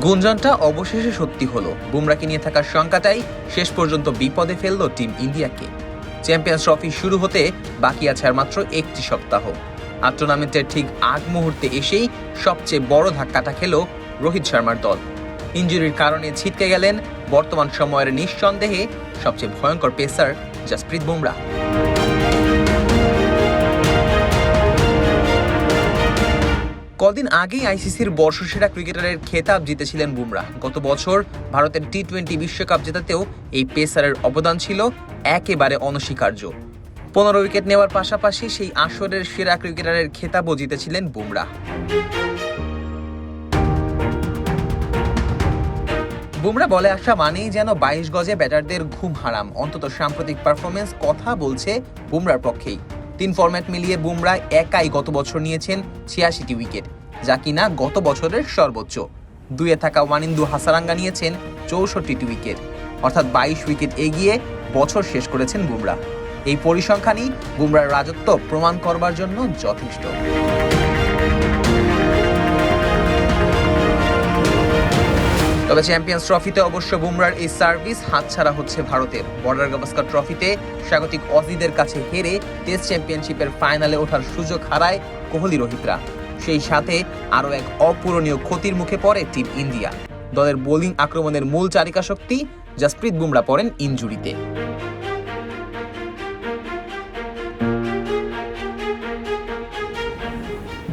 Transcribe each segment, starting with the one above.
গুঞ্জনটা অবশেষে সত্যি হলো। বুমরাকে নিয়ে থাকার শঙ্কাটাই শেষ পর্যন্ত বিপদে ফেলল টিম ইন্ডিয়াকে। চ্যাম্পিয়ন্স ট্রফি শুরু হতে বাকি আছে আর মাত্র 1টি সপ্তাহ। আর টুর্নামেন্টের ঠিক আগ মুহূর্তে এসেই সবচেয়ে বড় ধাক্কাটা খেল রোহিত শর্মার দল। ইনজুরির কারণে ছিটকে গেলেন বর্তমান সময়ের নিঃসন্দেহে সবচেয়ে ভয়ঙ্কর পেসার জসপ্রীত বুমরা। কদিন আগেই আইসিসির বর্ষসেরা ক্রিকেটারের খেতাব জিতেছিলেন বুমরা। গত বছর ভারতের টি-20 বিশ্বকাপ জেতাতেও এই পেসারের অবদান ছিল একেবারে অনস্বীকার্য। 15 উইকেট নেওয়ার পাশাপাশি সেই আসরের সেরা ক্রিকেটারের খেতাবও জিতেছিলেন বুমরা। বুমরা বলে আসা মানেই যেন 22 গজে ব্যাটারদের ঘুম হারাম। অন্তত সাম্প্রতিক পারফরমেন্স কথা বলছে বুমরার পক্ষেই। 3 ফরম্যাট মিলিয়ে বুমরা একাই গত বছর নিয়েছেন 86টি উইকেট, যা কিনা গত বছরের সর্বোচ্চ। 2-এ থাকা ওয়ানিন্দু হাসারাঙ্গা নিয়েছেন 64টি উইকেট, অর্থাৎ 22 উইকেট এগিয়ে বছর শেষ করেছেন বুমরা। এই পরিসংখ্যানই বুমরার রাজত্ব প্রমাণ করবার জন্য যথেষ্ট। তবে চ্যাম্পিয়ন্স ট্রফিতে অবশ্য বুমরার এই সার্ভিস হাতছাড়া হচ্ছে ভারতের। বর্ডার গাভাস্কার ট্রফিতে স্বাগতিক অজিদের কাছে হেরে টেস্ট চ্যাম্পিয়নশিপের ফাইনালে ওঠার সুযোগ হারায় কোহলি রোহিতরা। সেই সাথে আরও এক অপূরণীয় ক্ষতির মুখে পড়ে টিম ইন্ডিয়া। দলের বোলিং আক্রমণের মূল চালিকা শক্তি জসপ্রীত বুমরা পড়েন ইনজুরিতে।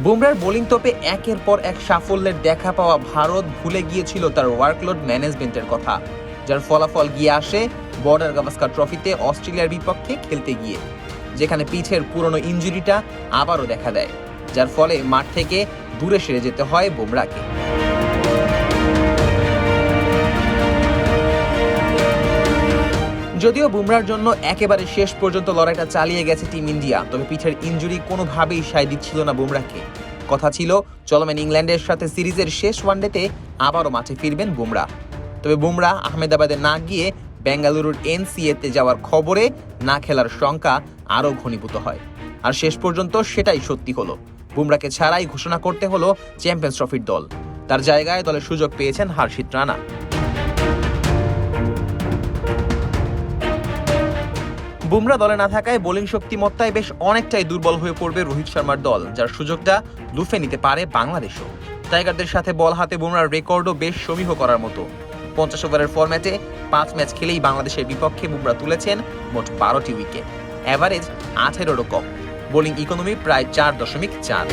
বুমরার বোলিং তোপে একের পর এক সাফল্যের দেখা পাওয়া ভারত ভুলে গিয়েছিল তার ওয়ার্কলোড ম্যানেজমেন্টের কথা, যার ফলাফল গিয়ে আসে বর্ডার গাভাস্কার ট্রফিতে অস্ট্রেলিয়ার বিপক্ষে খেলতে গিয়ে, যেখানে পিঠের পুরনো ইনজুরিটা আবারও দেখা দেয়, যার ফলে মাঠ থেকে দূরে সরে যেতে হয় বুমরাকে। যদিও বুমরার জন্য একেবারে শেষ পর্যন্ত লড়াইটা চালিয়ে গেছে টিম ইন্ডিয়া, তবে পিঠের ইনজুরি কোনোভাবেই সায় দিচ্ছিল না বুমরাকে। কথা ছিল চলমান ইংল্যান্ডের সাথে সিরিজের শেষ ওয়ানডেতে আবারও মাঠে ফিরবেন বুমরা। তবে বুমরা আহমেদাবাদে না গিয়ে বেঙ্গালুরুর NCA-তে যাওয়ার খবরে না খেলার শঙ্কা আরও ঘনীভূত হয়। আর শেষ পর্যন্ত সেটাই সত্যি হলো। বুমরাকে ছাড়াই ঘোষণা করতে হলো চ্যাম্পিয়ন্স ট্রফির দল। তার জায়গায় দলের সুযোগ পেয়েছেন হর্ষিত রানা। বুমরা দলে না থাকায় বোলিং শক্তিমত্তায় বেশ অনেকটাই দুর্বল হয়ে পড়বে রোহিত শর্মার দল, যার সুযোগটা লুফে নিতে পারে বাংলাদেশও। টাইগারদের সাথে বল হাতে বুমরার রেকর্ডও বেশ সমীহ করার মতো। 50 ওভারের ফরম্যাটে 5 ম্যাচ খেলেই বাংলাদেশের বিপক্ষে বুমরা তুলেছেন মোট 12টি উইকেট, অ্যাভারেজ 18 কম, বোলিং ইকোনমি প্রায় 4.4।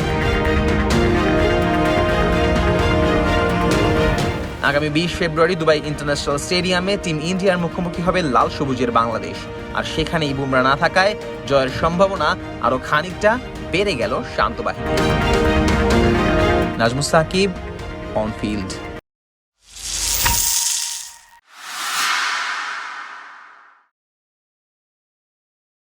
আগামী 20 ফেব্রুয়ারি দুবাই ইন্টারন্যাশনাল স্টেডিয়ামে টিম ইন্ডিয়ার মুখোমুখি হবে লাল সবুজের বাংলাদেশ। আর সেখানেই বুমরা না থাকায় জয়ের সম্ভাবনা আরো খানিকটা বেড়ে গেল শান্ত বাহিনী। Nazmus Sakib, on field.